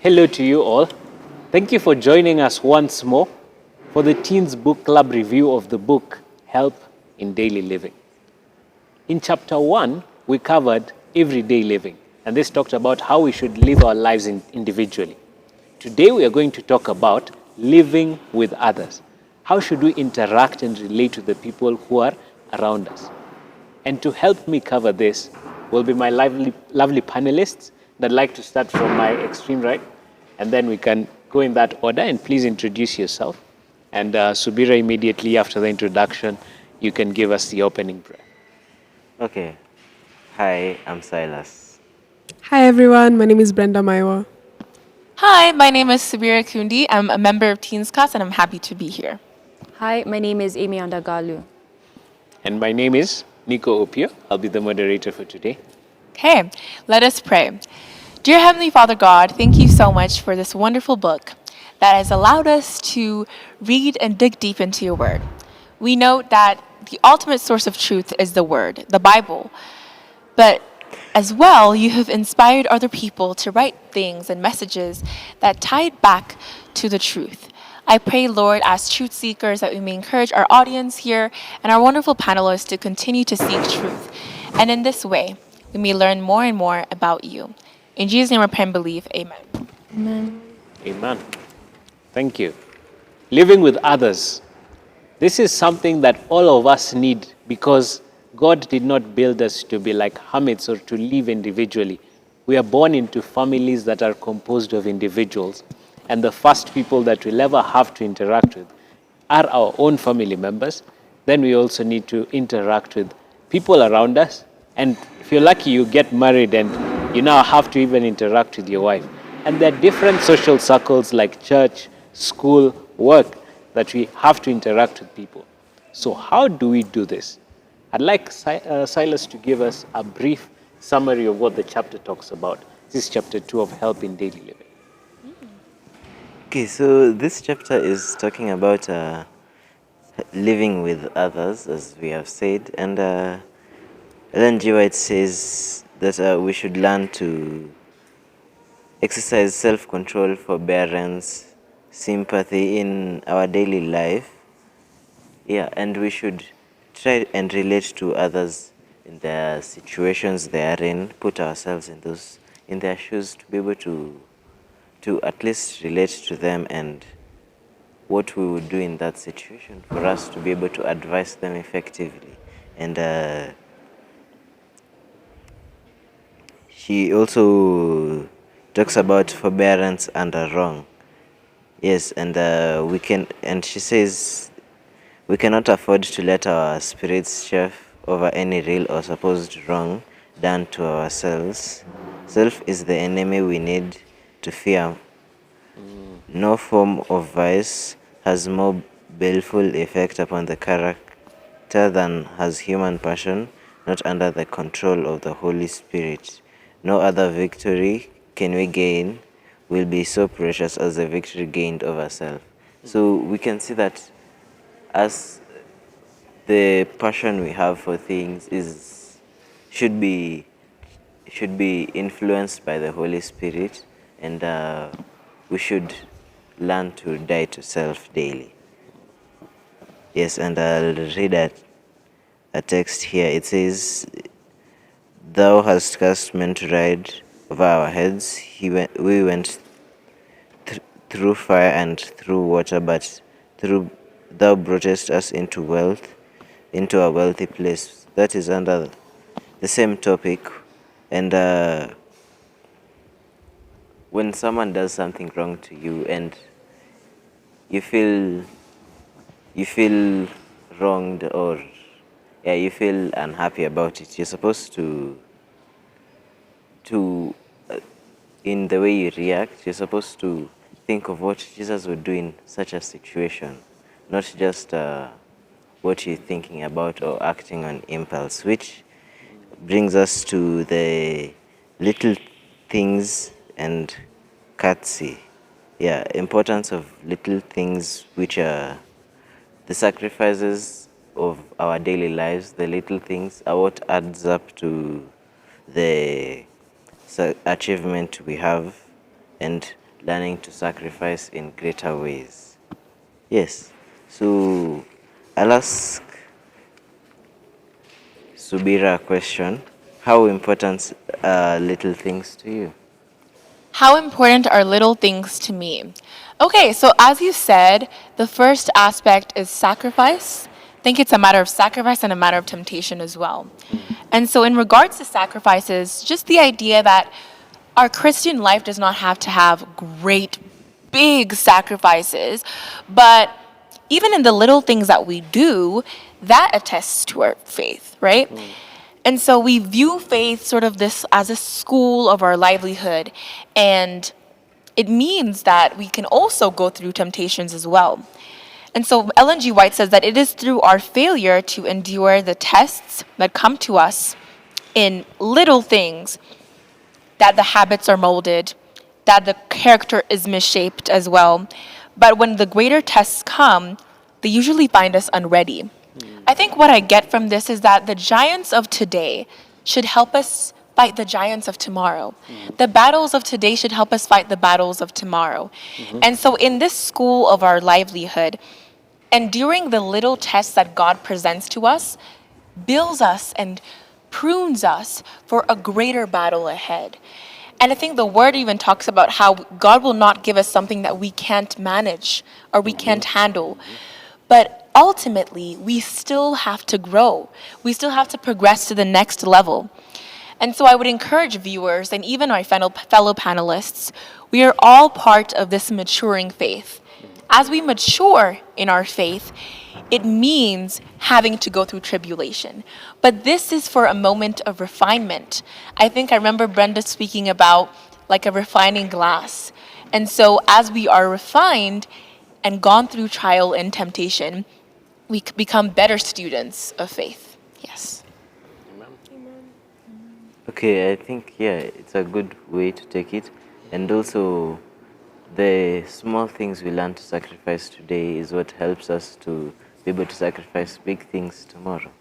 Hello to you all. Thank you for joining us once more for the Teens Book Club review of the book Help in Daily Living. In chapter 1, we covered everyday living, and this talked about how we should live our lives individually. Today, we are going to talk about living with others. How should we interact and relate to the people who are around us? And to help me cover this will be my lovely panelists. I'd like to start from my extreme right, and then we can go in that order. And please introduce yourself. And Subira, immediately after the introduction, you can give us the opening prayer. Okay. Hi, I'm Silas. Hi everyone, my name is Brenda Maiywa. Hi, my name is Subira Okundi. I'm a member of Teens Class and I'm happy to be here. Hi, my name is Andangalu. And my name is Nico Opiyo. I'll be the moderator for today. Okay, let us pray. Dear Heavenly Father God, thank you so much for this wonderful book that has allowed us to read and dig deep into your word. We note that the ultimate source of truth is the word, the Bible. But as well, you have inspired other people to write things and messages that tie it back to the truth. I pray, Lord, as truth seekers, that we may encourage our audience here and our wonderful panelists to continue to seek truth. And in this way, we may learn more and more about you. In Jesus' name I pray and believe, amen. Amen. Amen. Thank you. Living with others. This is something that all of us need because God did not build us to be like hermits or to live individually. We are born into families that are composed of individuals. And the first people that we'll ever have to interact with are our own family members. Then we also need to interact with people around us. And if you're lucky, you get married and you now have to even interact with your wife. And there are different social circles like church, school, work that we have to interact with people. So how do we do this? I'd like Silas to give us a brief summary of what the chapter talks about. This is chapter 2 of Help in Daily Living. Okay, so this chapter is talking about living with others, as we have said, and Ellen G. White says that we should learn to exercise self-control, forbearance, sympathy in our daily life. Yeah, and we should try and relate to others in their situations they are in, put ourselves in their shoes to be able to at least relate to them and what we would do in that situation for us to be able to advise them effectively. And she also talks about forbearance and a wrong. Yes, and she says we cannot afford to let our spirits chef over any real or supposed wrong done to ourselves. Self is the enemy we need to fear. No form of vice has more baleful effect upon the character than has human passion, not under the control of the Holy Spirit. No other victory can we gain will be so precious as the victory gained over self. So we can see that as the passion we have for things should be influenced by the Holy Spirit, and we should learn to die to self daily. Yes, and I'll read a text here. It says, "Thou hast cast men to ride over our heads. We went through fire and through water, but thou broughtest us into a wealthy place." That is under the same topic. And when someone does something wrong to you and you feel wronged, or you feel unhappy about it, you're supposed to in the way you react, you're supposed to think of what Jesus would do in such a situation, not just what you're thinking about or acting on impulse, which brings us to the little things and courtesy. Yeah, importance of little things, which are the sacrifices of our daily lives. The little things are what adds up to the achievement we have. And learning to sacrifice in greater ways. Yes. So I'll ask Subira a question. How important are little things to you? How important are little things to me? Okay, so as you said, the first aspect is sacrifice. I think it's a matter of sacrifice and a matter of temptation as well. And so, in regards to sacrifices, just the idea that our Christian life does not have to have great, big sacrifices, but even in the little things that we do, that attests to our faith, right? And so we view faith sort of this as a school of our livelihood. And it means that we can also go through temptations as well. And so Ellen G. White says that it is through our failure to endure the tests that come to us in little things that the habits are molded, that the character is misshaped as well. But when the greater tests come, they usually find us unready. I think what I get from this is that the giants of today should help us fight the giants of tomorrow. The battles of today should help us fight the battles of tomorrow. And so, in this school of our livelihood, enduring the little tests that God presents to us builds us and prunes us for a greater battle ahead. And I think the word even talks about how God will not give us something that we can't manage or we can't handle. But ultimately, we still have to grow. We still have to progress to the next level. And so I would encourage viewers and even my fellow panelists, we are all part of this maturing faith. As we mature in our faith, it means having to go through tribulation. But this is for a moment of refinement. I think I remember Brenda speaking about like a refining glass. And so as we are refined and gone through trial and temptation, we become better students of faith. Yes. Okay, I think, yeah, it's a good way to take it. And also, the small things we learn to sacrifice today is what helps us to be able to sacrifice big things tomorrow.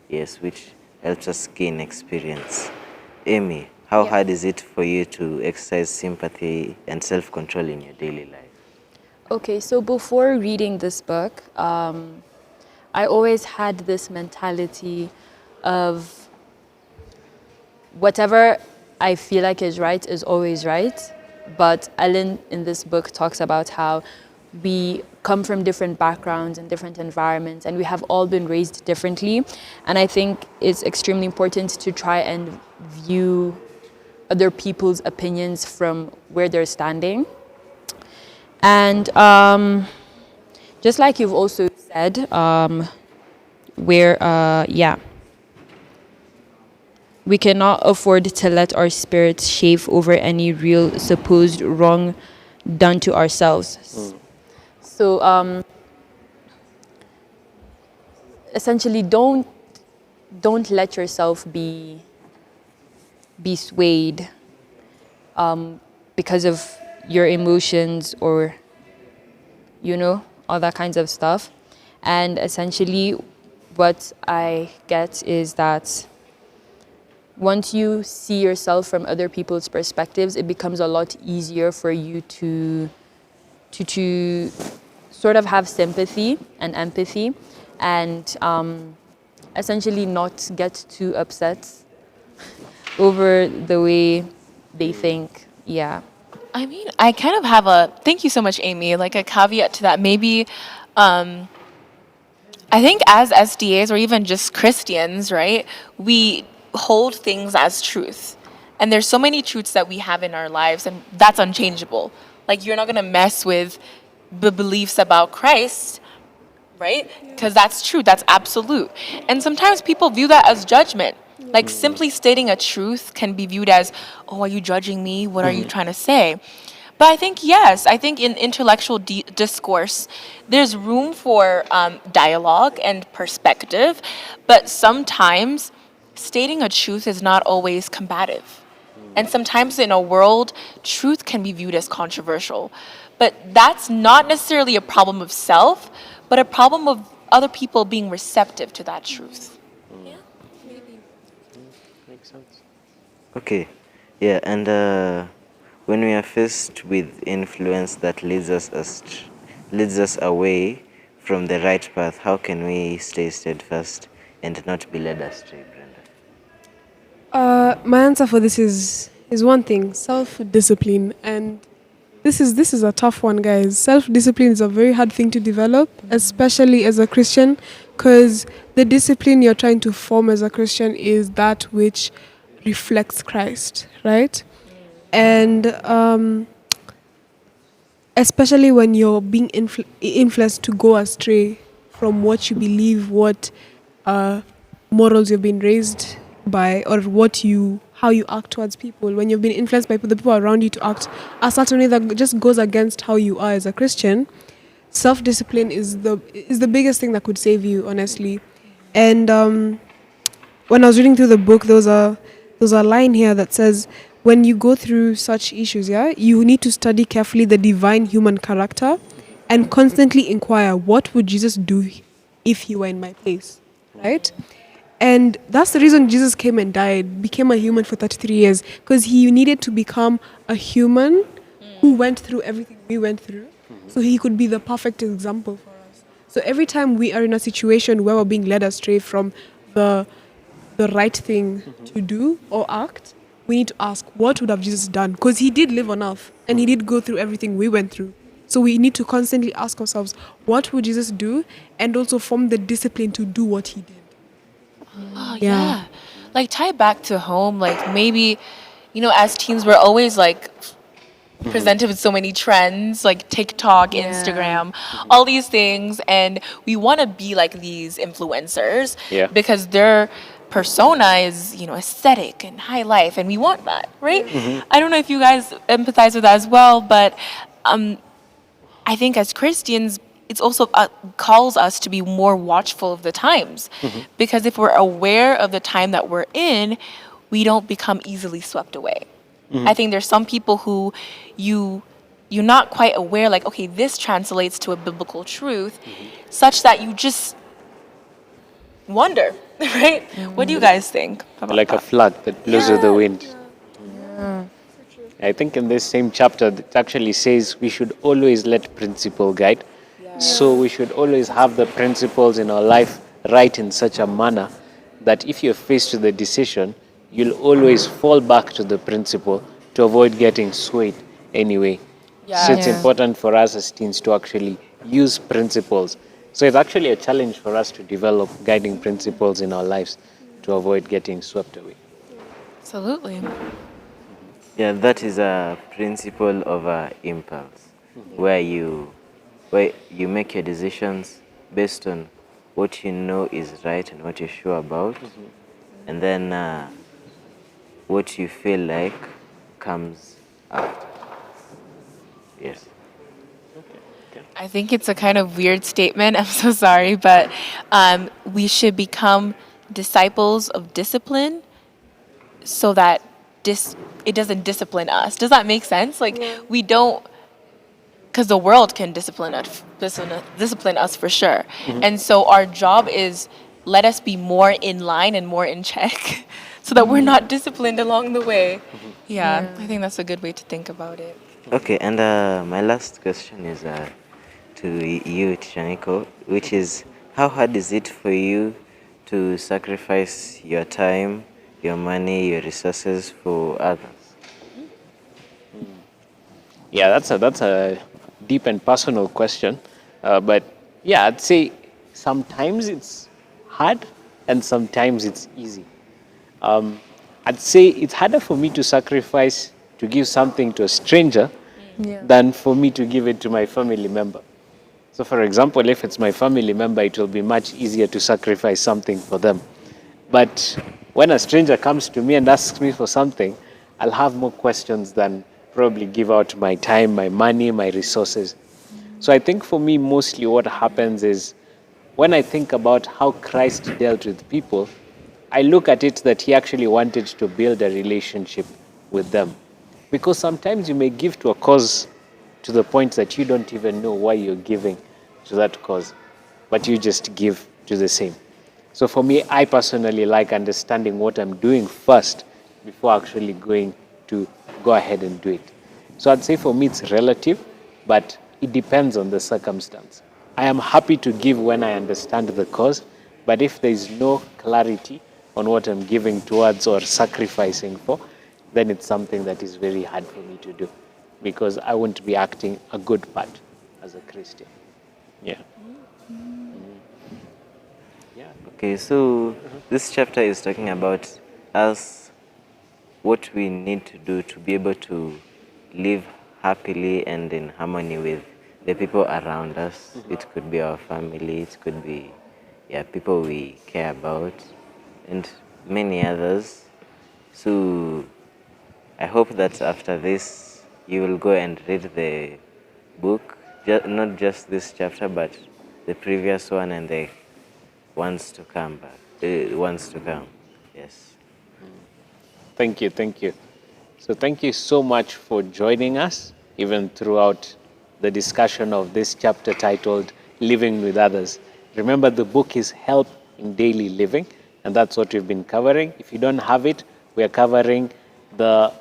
Yes, which helps us gain experience. Amy, how hard is it for you to exercise sympathy and self-control in your daily life? Okay, so before reading this book, I always had this mentality of whatever I feel like is right is always right. But Ellen in this book talks about how we come from different backgrounds and different environments, and we have all been raised differently. And I think it's extremely important to try and view other people's opinions from where they're standing. And just like you've also said, we cannot afford to let our spirits chafe over any real supposed wrong done to ourselves. So essentially, don't let yourself be swayed because of your emotions or all that kinds of stuff. And essentially, what I get is that once you see yourself from other people's perspectives, it becomes a lot easier for you to sort of have sympathy and empathy, and essentially not get too upset over the way they think. Yeah. I mean, I kind of have thank you so much, Amy, like a caveat to that. Maybe, I think as SDAs or even just Christians, right, we hold things as truth. And there's so many truths that we have in our lives, and that's unchangeable. Like, you're not going to mess with the beliefs about Christ, right? Because that's true, that's absolute. And sometimes people view that as judgment. Like, simply stating a truth can be viewed as, oh, are you judging me? What are you trying to say? But I think, yes, I think in intellectual discourse, there's room for dialogue and perspective, but sometimes stating a truth is not always combative. And sometimes in a world, truth can be viewed as controversial. But that's not necessarily a problem of self, but a problem of other people being receptive to that truth. Yeah, maybe. Makes sense. Okay, yeah, and when we are faced with influence that leads us away from the right path, how can we stay steadfast and not be led astray, Brenda? My answer for this is one thing: self-discipline, and this is a tough one, guys. Self-discipline is a very hard thing to develop, especially as a Christian, because the discipline you're trying to form as a Christian is that which reflects Christ, right? And especially when you're being influenced to go astray from what you believe, what morals you've been raised by, or how you act towards people. When you've been influenced by the people around you to act a certain way that just goes against how you are as a Christian, self-discipline is the biggest thing that could save you, honestly. And when I was reading through the book, there was a line here that says, when you go through such issues, you need to study carefully the divine human character and constantly inquire, what would Jesus do if he were in my place, right? And that's the reason Jesus came and died, became a human for 33 years, because he needed to become a human who went through everything we went through, so he could be the perfect example for us. So every time we are in a situation where we're being led astray from the right thing to do or act, we need to ask, what would have Jesus done? Because he did live on earth and he did go through everything we went through. So we need to constantly ask ourselves, what would Jesus do? And also form the discipline to do what he did. Oh, Yeah. yeah. Like, tie it back to home. Like, maybe, as teens, we're always like presented with so many trends, like TikTok, Instagram, all these things. And we want to be like these influencers Yeah. because their persona is, aesthetic and high life. And we want that, right? I don't know if you guys empathize with that as well, but I think as Christians, it's also calls us to be more watchful of the times, because if we're aware of the time that we're in, we don't become easily swept away. I think there's some people who you're not quite aware, like, okay, this translates to a biblical truth, such that you just wonder, right? What do you guys think about Like a that? flag that blows with the wind. I think in this same chapter, it actually says we should always let principle guide. So we should always have the principles in our life right in such a manner that if you're faced with a decision, you'll always fall back to the principle to avoid getting swayed anyway. So it's important for us as teens to actually use principles. So it's actually a challenge for us to develop guiding principles in our lives to avoid getting swept away. Absolutely. Yeah, that is a principle of impulse, where you make your decisions based on what you know is right and what you're sure about, and then what you feel like comes after. Yes. I think it's a kind of weird statement. I'm so sorry, but we should become disciples of discipline so that it doesn't discipline us. Does that make sense? Like, we don't, because the world can discipline us for sure. And so our job is, let us be more in line and more in check so that we're not disciplined along the way. Yeah, I think that's a good way to think about it. Okay, and my last question is to you, Teacher Nico, which is, how hard is it for you to sacrifice your time, your money, your resources for others? Yeah, that's a deep and personal question. But yeah, I'd say sometimes it's hard and sometimes it's easy. I'd say it's harder for me to sacrifice to give something to a stranger than for me to give it to my family member. So, for example, if it's my family member, it will be much easier to sacrifice something for them. But when a stranger comes to me and asks me for something, I'll have more questions than probably give out my time, my money, my resources. So I think for me, mostly what happens is when I think about how Christ dealt with people, I look at it that he actually wanted to build a relationship with them. Because sometimes you may give to a cause to the point that you don't even know why you're giving to that cause, but you just give to the same. So for me, I personally like understanding what I'm doing first before actually going to go ahead and do it. So I'd say for me it's relative, but it depends on the circumstance. I am happy to give when I understand the cause, but if there is no clarity on what I'm giving towards or sacrificing for, then it's something that is very hard for me to do because I won't be acting a good part as a Christian. Yeah. Yeah. Okay, so this chapter is talking about us, what we need to do to be able to live happily and in harmony with the people around us. It could be our family, it could be people we care about, and many others. So I hope that after this you will go and read the book, not just this chapter, but the previous one and the ones to come. Ones to come. Yes. Thank you, thank you. So thank you so much for joining us, even throughout the discussion of this chapter titled Living with Others. Remember, the book is Help in Daily Living, and that's what we've been covering. If you don't have it, we are covering the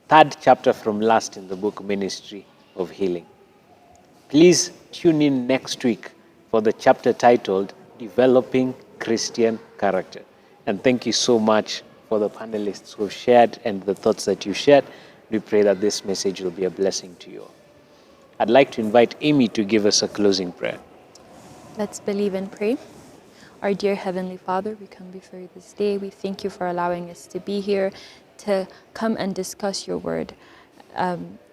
third chapter from last in the book Ministry of Healing. Please tune in next week for the chapter titled Developing Christian Character. And thank you so much for the panelists who shared and the thoughts that you shared. We pray that this message will be a blessing to you all. I'd like to invite Amy to give us a closing prayer. Let's believe and pray. Our dear Heavenly Father, we come before you this day. We thank you for allowing us to be here to come and discuss your word,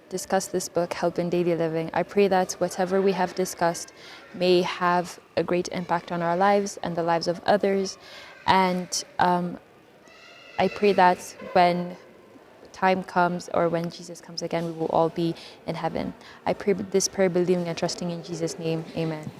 discuss this book, Help in Daily Living. I pray that whatever we have discussed may have a great impact on our lives and the lives of others. And I pray that when time comes or when Jesus comes again, we will all be in heaven. I pray this prayer believing and trusting in Jesus' name. Amen.